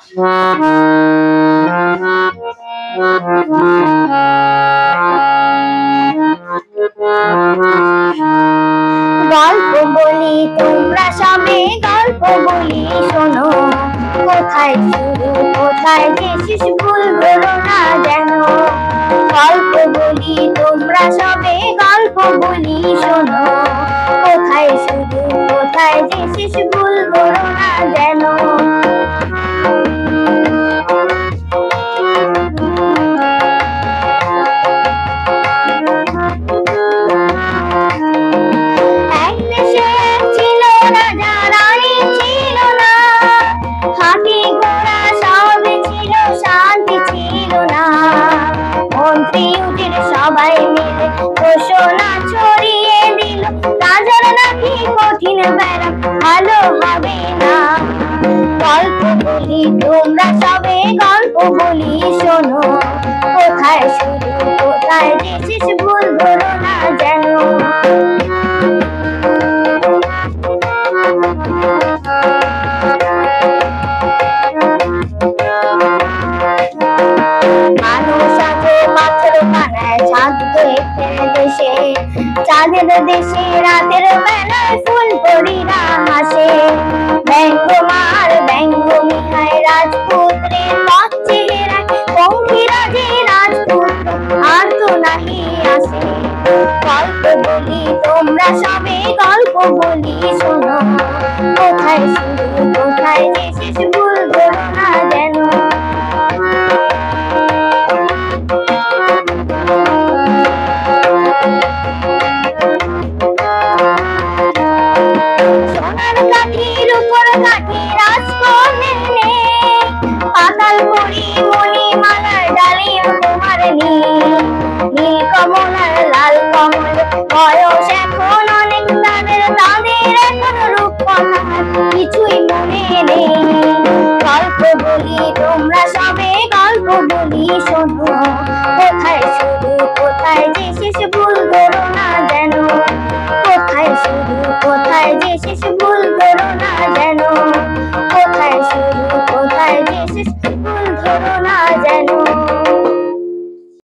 গল্প বলি তোমরা সবে গল্প বলি শোনো, কোথায় শুরু কোথায় যে শেষ ভুল করো না যেন। গল্প বলি তোমরা সবে গল্প বলি শোনো, কোথায় শুরু কোথায় যে শেষ ভুল করো না যেন। সবাই মিলে ঘোষণা ছড়িয়ে দিল, রাজার নাকি কঠিন বেলা ভালো হবে না। গল্প বলি তোমরা সবে গল্প বলি শোনো, কোথায় শুরু কোথায় যে শেষ ভুল ধরো না যেন। চাঁদের দেশে রাতের বেলায় ফুল পরীরা হাসে, ব্যঙ্গমার ব্যঙ্গ মিহায় রাজপুত্রের পথ চেহারায়, পঙ্খিরাজে রাজপুত্র আর তো নাহি আসে। গল্প বলি তোমরা সবে গল্প বলি শোনো, কোথায় শুরু কোথায় যে শেষ।